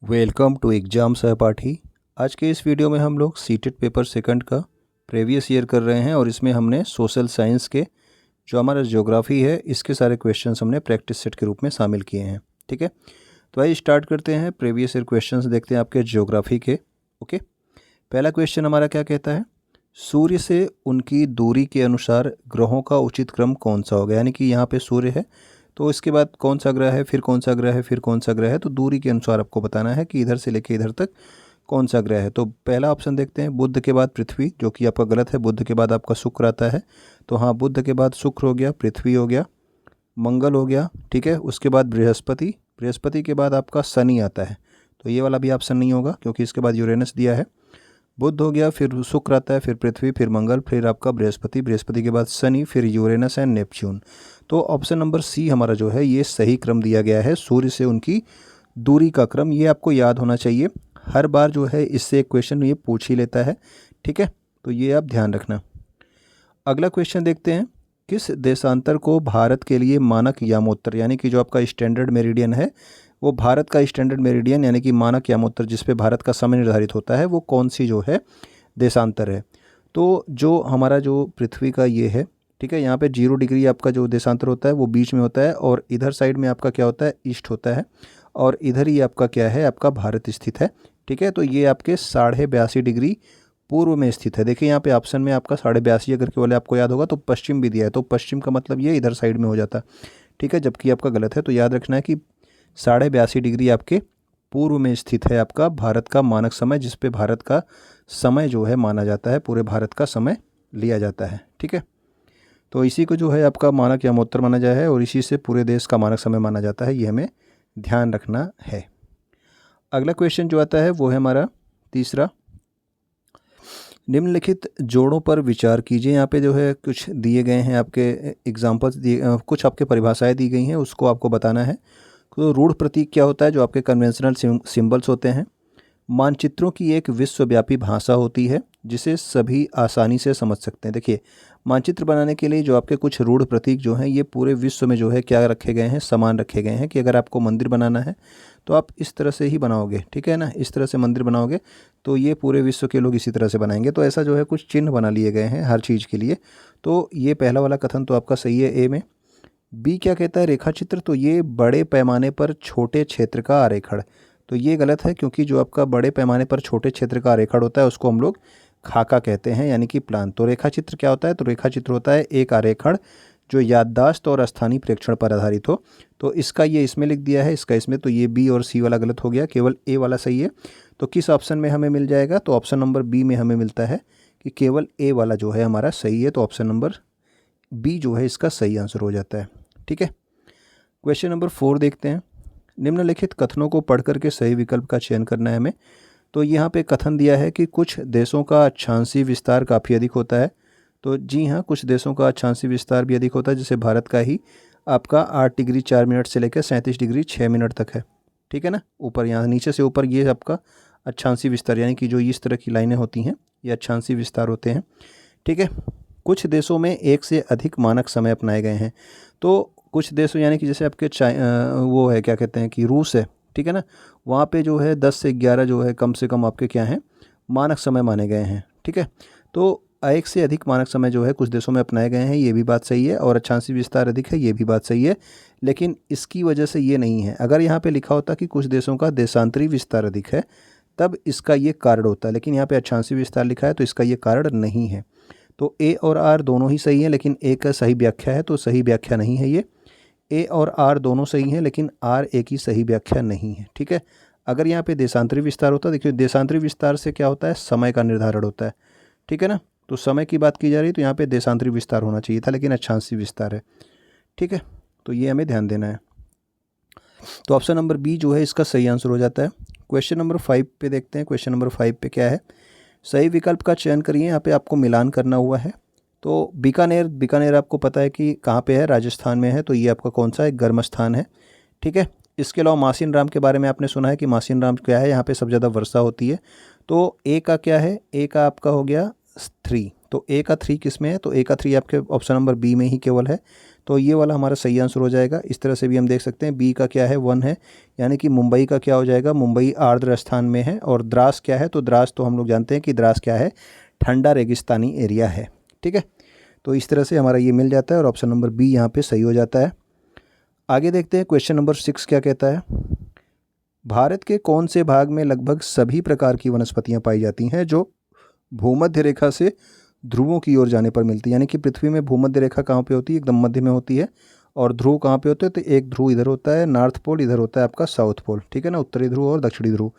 Welcome to exam सहपाठी। आज के इस वीडियो में हम लोग सीटेट पेपर सेकंड का प्रीवियस ईयर कर रहे हैं और इसमें हमने सोशल साइंस के जो हमारा ज्योग्राफी है इसके सारे क्वेश्चंस हमने प्रैक्टिस सेट के रूप में शामिल किए हैं। ठीक है, तो आइए स्टार्ट करते हैं। प्रीवियस ईयर क्वेश्चंस देखते हैं आपके ज्योग्राफी के। ओके, पहला क्वेश्चन हमारा क्या कहता है, सूर्य से उनकी दूरी के अनुसार ग्रहों का उचित क्रम कौन सा होगा। यानी कि यहाँ पे सूर्य है तो इसके बाद कौन सा ग्रह है, फिर कौन सा ग्रह है, फिर कौन सा ग्रह है, तो दूरी के अनुसार आपको बताना है कि इधर से लेके इधर तक कौन सा ग्रह है। तो पहला ऑप्शन देखते हैं, बुध के बाद पृथ्वी, जो कि आपका गलत है। बुध के बाद आपका शुक्र आता है। तो हाँ, बुध के बाद शुक्र हो गया, पृथ्वी हो गया, मंगल हो गया। ठीक है, उसके बाद बृहस्पति, बृहस्पति के बाद आपका शनि आता है। तो ये वाला भी ऑप्शन नहीं होगा क्योंकि इसके बाद यूरेनस दिया है। बुध हो गया, फिर शुक्र आता है, फिर पृथ्वी, फिर मंगल, फिर आपका बृहस्पति, बृहस्पति के बाद शनि, फिर यूरेनस एंड नेपच्यून। तो ऑप्शन नंबर सी हमारा जो है ये सही क्रम दिया गया है, सूर्य से उनकी दूरी का क्रम। ये आपको याद होना चाहिए, हर बार जो है इससे एक क्वेश्चन ये पूछ ही लेता है। ठीक है, तो ये आप ध्यान रखना। अगला क्वेश्चन देखते हैं, किस देशांतर को भारत के लिए मानक यामोत्तर, यानी कि जो आपका स्टैंडर्ड मेरिडियन है वो भारत का स्टैंडर्ड मेरिडियन यानी कि मानक यामोत्तर जिस पे भारत का समय निर्धारित होता है वो कौन सी जो है देशांतर है। तो जो हमारा जो पृथ्वी का ये है, ठीक है, यहाँ पे 0 डिग्री आपका जो देशांतर होता है वो बीच में होता है और इधर साइड में आपका क्या होता है, ईस्ट होता है, और इधर ही आपका क्या है, आपका भारत स्थित है। ठीक है, तो ये आपके 82.5 डिग्री पूर्व में स्थित है। देखिए यहाँ पे ऑप्शन में आपका 82.5 अगर केवल आपको याद होगा तो पश्चिम भी दिया है, तो पश्चिम का मतलब ये इधर साइड में हो जाता है। ठीक है, जबकि आपका गलत है। तो याद रखना है कि 82.5 डिग्री आपके पूर्व में स्थित है आपका भारत का मानक समय, जिस पे भारत का समय जो है माना जाता है, पूरे भारत का समय लिया जाता है। ठीक है, तो इसी को जो है आपका मानक यामोत्तर माना जाता है और इसी से पूरे देश का मानक समय माना जाता है, ये हमें ध्यान रखना है। अगला क्वेश्चन जो आता है वो है हमारा तीसरा, निम्नलिखित जोड़ों पर विचार कीजिए। यहाँ पे जो है कुछ दिए गए हैं आपके एग्जाम्पल्स दिए, कुछ आपके परिभाषाएं दी गई हैं, उसको आपको बताना है। तो रूढ़ प्रतीक क्या होता है, जो आपके कन्वेंशनल सिंबल्स होते हैं। मानचित्रों की एक विश्वव्यापी भाषा होती है जिसे सभी आसानी से समझ सकते हैं। देखिए, मानचित्र बनाने के लिए जो आपके कुछ रूढ़ प्रतीक जो हैं ये पूरे विश्व में जो है क्या रखे गए हैं, समान रखे गए हैं। कि अगर आपको मंदिर बनाना है तो आप इस तरह से ही बनाओगे, ठीक है ना, इस तरह से मंदिर बनाओगे तो ये पूरे विश्व के लोग इसी तरह से बनाएंगे। तो ऐसा जो है कुछ चिन्ह बना लिए गए हैं हर चीज़ के लिए। तो ये पहला वाला कथन तो आपका सही है ए में। बी क्या कहता है, रेखा चित्र, तो ये बड़े पैमाने पर छोटे क्षेत्र का आरेखण। तो ये गलत है क्योंकि जो आपका बड़े पैमाने पर छोटे क्षेत्र का आरेखण होता है उसको हम लोग खाका कहते हैं, यानी कि प्लान। तो रेखा चित्र क्या होता है, तो रेखा चित्र होता है एक आरेखण जो याददाश्त और स्थानीय प्रेक्षण पर आधारित हो। तो इसका ये इसमें लिख दिया है, इसका इसमें, तो ये बी और सी वाला गलत हो गया, केवल ए वाला सही है। तो किस ऑप्शन में हमें मिल जाएगा, तो ऑप्शन नंबर बी में हमें मिलता है कि केवल ए वाला जो है हमारा सही है। तो ऑप्शन नंबर बी जो है इसका सही आंसर हो जाता है। ठीक है, क्वेश्चन नंबर 4 देखते हैं, निम्नलिखित कथनों को पढ़ करके सही विकल्प का चयन करना है हमें। तो यहाँ पे कथन दिया है कि कुछ देशों का अक्षांशीय विस्तार काफ़ी अधिक होता है। तो जी हाँ, कुछ देशों का अक्षांशीय विस्तार भी अधिक होता है, जैसे भारत का ही आपका 8 डिग्री 4 मिनट से लेकर 37 डिग्री 6 मिनट तक है। ठीक है ना, ऊपर यहाँ नीचे से ऊपर ये आपका अक्षांशीय विस्तार, यानी कि जो इस तरह की लाइनें होती हैं ये अक्षांशीय विस्तार होते हैं। ठीक है, कुछ देशों में एक से अधिक मानक समय अपनाए गए हैं। तो कुछ देशों यानी कि जैसे आपके वो है क्या कहते हैं कि रूस है, ठीक है ना, वहाँ पे जो है 10 से 11 जो है कम से कम आपके क्या हैं, मानक समय माने गए हैं। ठीक है, तो एक से अधिक मानक समय जो है कुछ देशों में अपनाए गए हैं, ये भी बात सही है, और अक्षांशीय विस्तार अधिक है, ये भी बात सही है। लेकिन इसकी वजह से ये नहीं है। अगर यहाँ पे लिखा होता कि कुछ देशों का देशांतरी विस्तार अधिक है तब इसका ये कारण होता है, लेकिन यहाँ पे अक्षांशीय विस्तार लिखा है तो इसका ये कारण नहीं है। तो ए और आर दोनों ही सही है, लेकिन ए का सही व्याख्या है, तो सही व्याख्या नहीं है ये। ए और आर दोनों सही हैं, लेकिन आर ए की सही व्याख्या नहीं है। ठीक है, अगर यहाँ पे देशांतरी विस्तार होता, देखिए देशांतरी विस्तार से क्या होता है, समय का निर्धारण होता है। ठीक है ना, तो समय की बात की जा रही है तो यहाँ पे देशांतरी विस्तार होना चाहिए था, लेकिन अक्षांशीय विस्तार है। ठीक है, तो ये हमें ध्यान देना है। तो ऑप्शन नंबर बी जो है इसका सही आंसर हो जाता है। क्वेश्चन नंबर 5 पे देखते हैं, क्वेश्चन नंबर 5 पे क्या है, सही विकल्प का चयन करिए। यहाँ पे आपको मिलान करना हुआ है। तो बीकानेर, बीकानेर आपको पता है कि कहाँ पे है, राजस्थान में है, तो ये आपका कौन सा है, गर्म स्थान है। ठीक है, इसके अलावा मासिन राम के बारे में आपने सुना है कि मासिन राम क्या है, यहाँ पे सब ज़्यादा वर्षा होती है। तो ए का क्या है, ए का आपका हो गया 3, तो ए का 3 किस में है, तो ए का 3 आपके ऑप्शन नंबर बी में ही केवल है। तो ये वाला हमारा सही आंसर हो जाएगा। इस तरह से भी हम देख सकते हैं। बी का क्या है 1 है, यानी कि मुंबई का क्या हो जाएगा, मुंबई आर्द्र स्थान में है। और द्रास क्या है, तो द्रास तो हम लोग जानते हैं कि द्रास क्या है, ठंडा रेगिस्तानी एरिया है। ठीक है, तो इस तरह से हमारा ये मिल जाता है और ऑप्शन नंबर बी यहाँ पे सही हो जाता है। आगे देखते हैं क्वेश्चन नंबर 6 क्या कहता है। भारत के कौन से भाग में लगभग सभी प्रकार की वनस्पतियाँ पाई जाती हैं जो भूमध्य रेखा से ध्रुवों की ओर जाने पर मिलती है। यानी कि पृथ्वी में भूमध्य रेखा कहाँ पे होती है, एकदम मध्य में होती है। और ध्रुव कहाँ पे होते हैं, तो एक ध्रुव इधर होता है नॉर्थ पोल, इधर होता है आपका साउथ पोल। ठीक है ना, उत्तरी ध्रुव और दक्षिणी ध्रुव।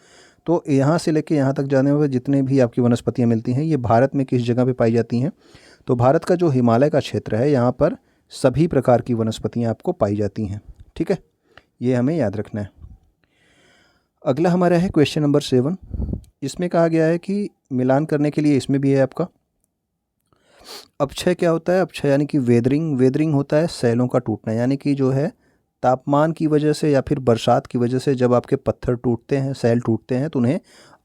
तो यहाँ से लेके यहाँ तक जाने में जितने भी आपकी वनस्पतियाँ मिलती हैं ये भारत में किस जगह पे पाई जाती हैं, तो भारत का जो हिमालय का क्षेत्र है यहाँ पर सभी प्रकार की वनस्पतियाँ आपको पाई जाती हैं। ठीक है, ये हमें याद रखना है। अगला हमारा है क्वेश्चन नंबर 7। इसमें कहा गया है कि मिलान करने के लिए इसमें भी है आपका अपक्षय क्या होता है। अपक्षय यानी कि वेदरिंग, वेदरिंग होता है सैलों का टूटना, यानी कि जो है तापमान की वजह से या फिर बरसात की वजह से जब आपके पत्थर टूटते हैं, सैल टूटते हैं, तो उन्हें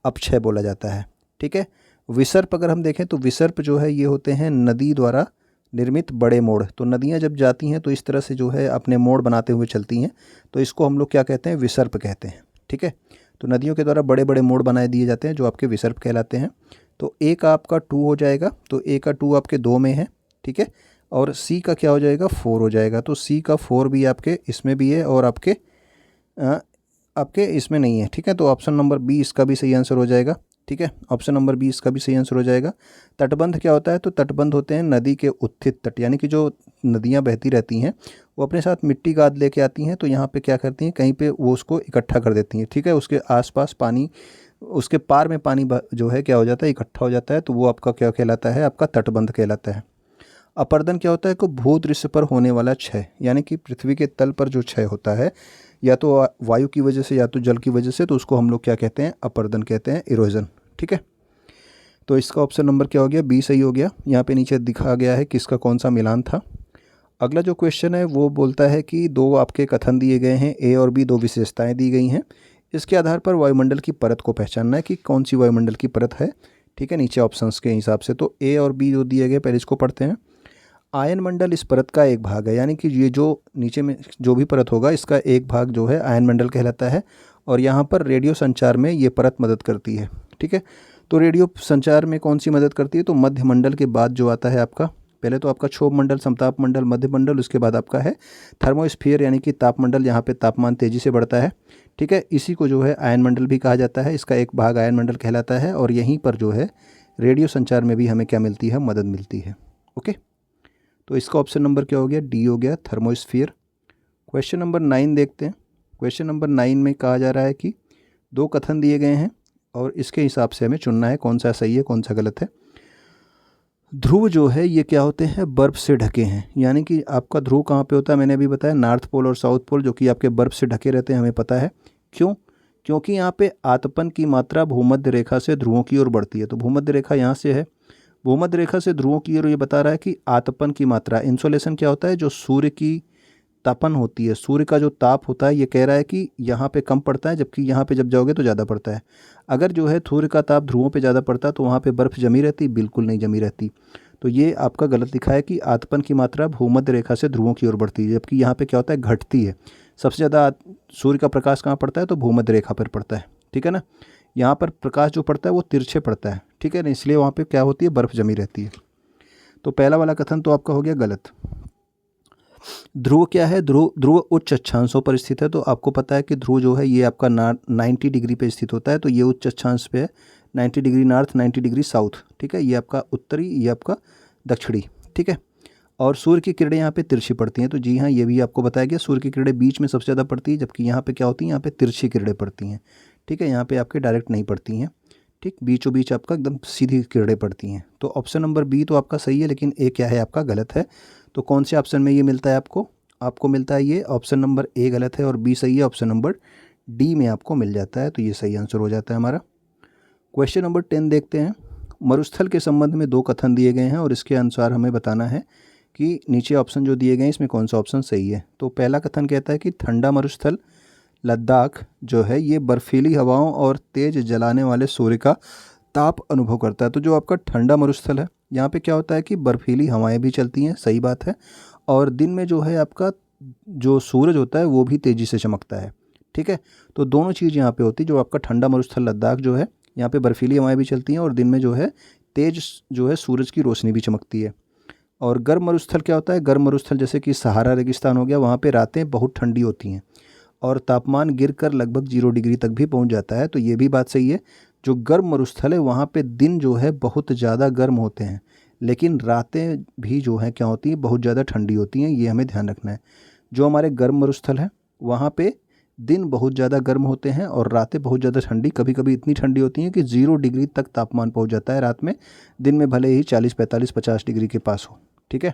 अपक्षय बोला जाता है। ठीक है, विसर्प अगर हम देखें तो विसर्प जो है ये होते हैं नदी द्वारा निर्मित बड़े मोड़। तो नदियाँ जब जाती हैं तो इस तरह से जो है अपने मोड़ बनाते हुए चलती हैं, तो इसको हम लोग क्या कहते हैं, विसर्प कहते हैं। ठीक है, तो नदियों के द्वारा बड़े बड़े मोड़ बनाए दिए जाते हैं जो आपके विसर्प कहलाते हैं। तो ए का आपका 2 हो जाएगा, तो ए का 2 आपके 2 में है। ठीक है, और सी का क्या हो जाएगा, 4 हो जाएगा। तो सी का 4 भी आपके इसमें भी है और आपके इसमें नहीं है। ठीक है, तो ऑप्शन नंबर बी इसका भी सही आंसर हो जाएगा। ठीक है, ऑप्शन नंबर बी इसका भी सही आंसर हो जाएगा। तटबंध क्या होता है, तो तटबंध होते हैं नदी के उत्थित तट, यानी कि जो नदियाँ बहती रहती हैं वो अपने साथ मिट्टी गाद लेके आती हैं, तो यहाँ पे क्या करती हैं, कहीं पे वो उसको इकट्ठा कर देती हैं। ठीक है, उसके आसपास पानी, उसके पार में पानी जो है क्या हो जाता है, इकट्ठा हो जाता है, तो वो आपका क्या कहलाता है, आपका तटबंध कहलाता है। अपर्दन क्या होता है, को भूदृश्य पर होने वाला क्षय, यानी कि पृथ्वी के तल पर जो क्षय होता है या तो वायु की वजह से या तो जल की वजह से, तो उसको हम लोग क्या कहते हैं, अपर्दन कहते हैं, इरोजन। ठीक है, तो इसका ऑप्शन नंबर क्या हो गया, बी सही हो गया। यहाँ पे नीचे दिखा गया है किसका कौन सा मिलान था। अगला जो क्वेश्चन है वो बोलता है कि 2 आपके कथन दिए गए हैं, ए और बी 2 विशेषताएं दी गई हैं। इसके आधार पर वायुमंडल की परत को पहचानना है कि कौन सी वायुमंडल की परत है। ठीक है, नीचे ऑप्शंस के हिसाब से तो ए और बी जो दिए गए, पहले इसको पढ़ते हैं। आयन मंडल इस परत का एक भाग है, यानी कि ये जो नीचे में जो भी परत होगा इसका एक भाग जो है आयन मंडल कहलाता है। और यहाँ पर रेडियो संचार में ये परत मदद करती है। ठीक है, तो रेडियो संचार में कौन सी मदद करती है, तो मध्य मंडल के बाद जो आता है आपका, पहले तो आपका क्षोभ मंडल, समताप मंडल, मध्य मंडल, उसके बाद आपका है थर्मोस्फीयर, यानी कि तापमंडल, यहाँ पे तापमान तेज़ी से बढ़ता है। ठीक है, इसी को जो है आयन मंडल भी कहा जाता है, इसका एक भाग आयन मंडल कहलाता है। और यहीं पर जो है रेडियो संचार में भी हमें क्या मिलती है, मदद मिलती है। ओके, तो इसका ऑप्शन नंबर क्या हो गया, डी हो गया, थर्मोस्फीयर। क्वेश्चन नंबर 9 देखते हैं। क्वेश्चन नंबर 9 में कहा जा रहा है कि 2 कथन दिए गए हैं और इसके हिसाब से हमें चुनना है कौन सा सही है कौन सा गलत है। ध्रुव जो है ये क्या होते हैं, बर्फ़ से ढके हैं, यानी कि आपका ध्रुव कहाँ पे होता है, मैंने अभी बताया नॉर्थ पोल और साउथ पोल, जो कि आपके बर्फ़ से ढके रहते हैं, हमें पता है। क्यों, क्योंकि यहाँ पे आतपन की मात्रा भूमध्य रेखा से ध्रुवों की ओर बढ़ती है। तो भूमध्य रेखा यहाँ से है, भूमध्य रेखा से ध्रुवों की ओर ये बता रहा है कि आतपन की मात्रा, इंसोलेशन क्या होता है, जो सूर्य की तापन होती है, सूर्य का जो ताप होता है, ये कह रहा है कि यहाँ पे कम पड़ता है, जबकि यहाँ पे जब जाओगे तो ज़्यादा पड़ता है। अगर जो है सूर्य का ताप ध्रुवों पे ज़्यादा पड़ता है तो वहाँ पे बर्फ़ जमी रहती, बिल्कुल नहीं जमी रहती। तो ये आपका गलत लिखा है कि आतपन की मात्रा भूमध्य रेखा से ध्रुवों की ओर बढ़ती है, जबकि यहाँ पे क्या होता है, घटती है। सबसे ज़्यादा सूर्य का प्रकाश कहाँ पड़ता है, तो भूमध्य रेखा पर पड़ता है। ठीक है ना, यहाँ पर प्रकाश जो पड़ता है वो तिरछे पड़ता है। ठीक है ना, इसलिए वहाँ पे क्या होती है, बर्फ़ जमी रहती है। तो पहला वाला कथन तो आपका हो गया गलत। ध्रुव क्या है, ध्रुव उच्च अक्षांशों पर स्थित है। तो आपको पता है कि ध्रुव जो है ये आपका 90 डिग्री पे स्थित होता है, तो ये उच्च अक्षांश पे है, 90 डिग्री नॉर्थ, 90 डिग्री साउथ। ठीक है, ये आपका उत्तरी, ये आपका दक्षिणी। ठीक है, और सूर्य की किरणें यहाँ पे तिरछी पड़ती हैं। तो जी हाँ, ये भी आपको बताया गया, सूर्य की किरणें बीच में सबसे ज़्यादा पड़ती है, जबकि यहाँ पे क्या होती हैं, यहाँ पे तिरछी किरणें पड़ती हैं। ठीक है, यहाँ पे आपके डायरेक्ट नहीं पड़ती हैं। ठीक, बीचों बीच आपका एकदम सीधी किरणें पड़ती हैं। तो ऑप्शन नंबर बी तो आपका सही है, लेकिन ए क्या है, आपका गलत है। तो कौन से ऑप्शन में ये मिलता है आपको मिलता है ये ऑप्शन नंबर ए गलत है और बी सही है, ऑप्शन नंबर डी में आपको मिल जाता है। तो ये सही आंसर हो जाता है हमारा। क्वेश्चन नंबर 10 देखते हैं। मरुस्थल के संबंध में 2 कथन दिए गए हैं और इसके अनुसार हमें बताना है कि नीचे ऑप्शन जो दिए गए हैं इसमें कौन सा ऑप्शन सही है। तो पहला कथन कहता है कि ठंडा मरुस्थल लद्दाख जो है ये बर्फीली हवाओं और तेज जलाने वाले सूर्य का ताप अनुभव करता है। तो जो आपका ठंडा मरुस्थल है यहाँ पे क्या होता है कि बर्फीली हवाएं भी चलती हैं, सही बात है, और दिन में जो है आपका जो सूरज होता है वो भी तेज़ी से चमकता है। ठीक है, तो दोनों चीज़ यहाँ पे होती है। जो आपका ठंडा मरुस्थल लद्दाख जो है, यहाँ पे बर्फीली हवाएं भी चलती हैं और दिन में जो है तेज जो है सूरज की रोशनी भी चमकती है। और गर्म मरुस्थल क्या होता है, गर्म मरुस्थल जैसे कि सहारा रेगिस्तान हो गया, वहाँ पे रातें बहुत ठंडी होती हैं और तापमान गिरकर लगभग 0 डिग्री तक भी पहुँच जाता है। तो ये भी बात सही है, जो गर्म मरुस्थल है वहाँ पे दिन जो है बहुत ज़्यादा गर्म होते हैं, लेकिन रातें भी जो हैं क्या होती हैं, बहुत ज़्यादा ठंडी होती हैं। ये हमें ध्यान रखना है। जो हमारे गर्म मरुस्थल है वहाँ पे दिन बहुत ज़्यादा गर्म होते हैं और रातें बहुत ज़्यादा ठंडी, कभी कभी इतनी ठंडी होती हैं कि 0 डिग्री तक तापमान पहुँच जाता है रात में। दिन में भले ही 40, 45, 50 डिग्री के पास हो। ठीक है,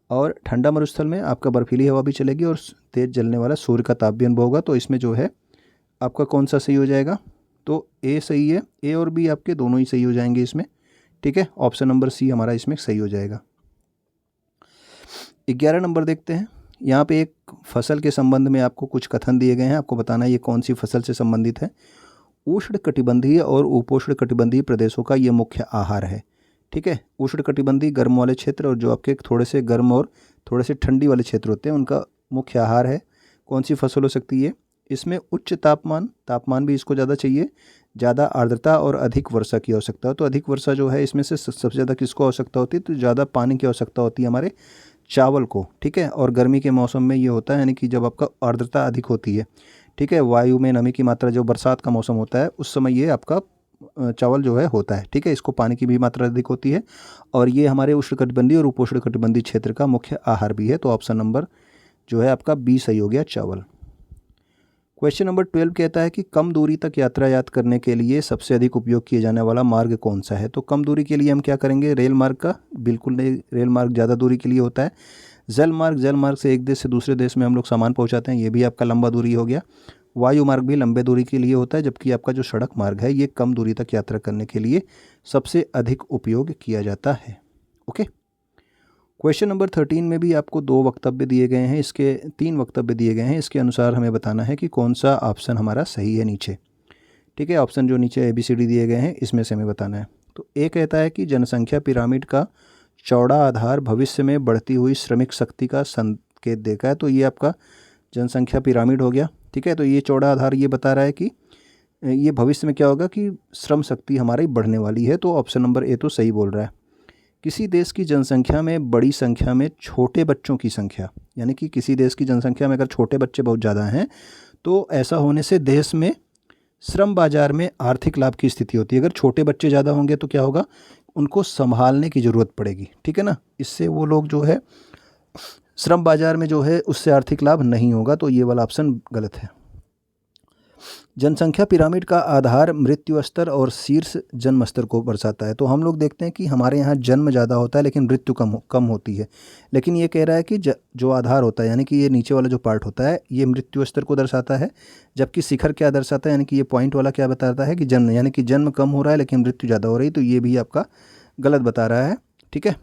और ठंडा मरुस्थल में आपका बर्फीली हवा भी चलेगी और तेज़ जलने वाला सूर्य का ताप भी अनुभव होगा। तो इसमें जो है आपका कौन सा सही हो जाएगा, तो ए सही है। ए और बी आपके दोनों ही सही हो जाएंगे इसमें। ठीक है, ऑप्शन नंबर सी हमारा इसमें सही हो जाएगा। 11 नंबर देखते हैं। यहाँ पे एक फसल के संबंध में आपको कुछ कथन दिए गए हैं, आपको बताना है ये कौन सी फसल से संबंधित है। उष्ण कटिबंधीय और उपोष्ण कटिबंधीय प्रदेशों का ये मुख्य आहार है। ठीक है, उष्ण कटिबंधीय गर्म वाले क्षेत्र और जो आपके थोड़े से गर्म और थोड़े से ठंडी वाले क्षेत्र होते हैं उनका मुख्य आहार है। कौन सी फसल हो सकती है, इसमें उच्च तापमान भी इसको ज़्यादा चाहिए, ज़्यादा आर्द्रता और अधिक वर्षा की आवश्यकता हो। तो अधिक वर्षा जो है इसमें से सबसे ज़्यादा किसको आवश्यकता होती है, तो ज़्यादा पानी की आवश्यकता होती है हमारे चावल को। ठीक है, और गर्मी के मौसम में ये होता है यानी कि जब आपका आर्द्रता अधिक होती है, ठीक है, वायु में नमी की मात्रा, जो बरसात का मौसम होता है उस समय ये आपका चावल जो है होता है। ठीक है, इसको पानी की भी मात्रा अधिक होती है और ये हमारे उष्णकटिबंधीय और उपोष्ण कटिबंधीय क्षेत्र का मुख्य आहार भी है। तो ऑप्शन नंबर जो है आपका बी सही हो गया, चावल। क्वेश्चन नंबर 12 कहता है कि कम दूरी तक यातायात करने के लिए सबसे अधिक उपयोग किए जाने वाला मार्ग कौन सा है। तो कम दूरी के लिए हम क्या करेंगे, रेल मार्ग का, बिल्कुल नहीं, रेल मार्ग ज़्यादा दूरी के लिए होता है। जल मार्ग से एक देश से दूसरे देश में हम लोग सामान पहुंचाते हैं, ये भी आपका लंबा दूरी हो गया। वायु मार्ग भी लंबे दूरी के लिए होता है, जबकि आपका जो सड़क मार्ग है ये कम दूरी तक यात्रा करने के लिए सबसे अधिक उपयोग किया जाता है। ओके, क्वेश्चन नंबर 13 में भी आपको 2 वक्तव्य दिए गए हैं, इसके 3 वक्तव्य दिए गए हैं। इसके अनुसार हमें बताना है कि कौन सा ऑप्शन हमारा सही है नीचे। ठीक है, ऑप्शन जो नीचे ABCD दिए गए हैं इसमें से हमें बताना है। तो ए कहता है कि जनसंख्या पिरामिड का चौड़ा आधार भविष्य में बढ़ती हुई श्रमिक शक्ति का संकेत देता है। तो ये आपका जनसंख्या पिरामिड हो गया। ठीक है, तो ये चौड़ा आधार ये बता रहा है कि ये भविष्य में क्या होगा कि श्रम शक्ति हमारी बढ़ने वाली है। तो ऑप्शन नंबर ए तो सही बोल रहा है। किसी देश की जनसंख्या में बड़ी संख्या में छोटे बच्चों की संख्या, यानी कि किसी देश की जनसंख्या में अगर छोटे बच्चे बहुत ज़्यादा हैं तो ऐसा होने से देश में श्रम बाजार में आर्थिक लाभ की स्थिति होती है। अगर छोटे बच्चे ज़्यादा होंगे तो क्या होगा, उनको संभालने की ज़रूरत पड़ेगी। ठीक है ना, इससे वो लोग जो है श्रम बाजार में जो है उससे आर्थिक लाभ नहीं होगा। तो ये वाला ऑप्शन गलत है। जनसंख्या पिरामिड का आधार मृत्यु स्तर और शीर्ष जन्म स्तर को दर्शाता है। तो हम लोग देखते हैं कि हमारे यहाँ जन्म ज़्यादा होता है लेकिन मृत्यु कम होती है। लेकिन ये कह रहा है कि जो आधार होता है यानी कि ये नीचे वाला जो पार्ट होता है ये मृत्यु स्तर को दर्शाता है, जबकि शिखर क्या दर्शाता है, यानी कि ये पॉइंट वाला क्या बताता है कि जन्म, यानी कि जन्म कम हो रहा है लेकिन मृत्यु ज़्यादा हो रही है। तो ये भी आपका गलत बता रहा है। ठीक है,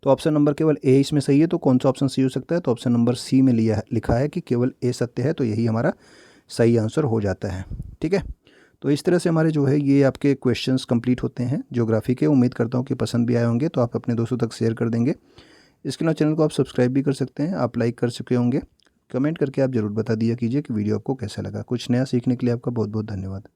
तो ऑप्शन नंबर केवल ए इसमें सही है। तो कौन सा ऑप्शन सही हो सकता है, तो ऑप्शन नंबर सी में लिखा है कि केवल ए सत्य है, तो यही हमारा सही आंसर हो जाता है। ठीक है, तो इस तरह से हमारे जो है ये आपके क्वेश्चंस कंप्लीट होते हैं ज्योग्राफी के। उम्मीद करता हूँ कि पसंद भी आए होंगे, तो आप अपने दोस्तों तक शेयर कर देंगे। इसके अलावा चैनल को आप सब्सक्राइब भी कर सकते हैं, आप लाइक कर चुके होंगे। कमेंट करके आप ज़रूर बता दिया कीजिए कि वीडियो आपको कैसा लगा। कुछ नया सीखने के लिए आपका बहुत बहुत धन्यवाद।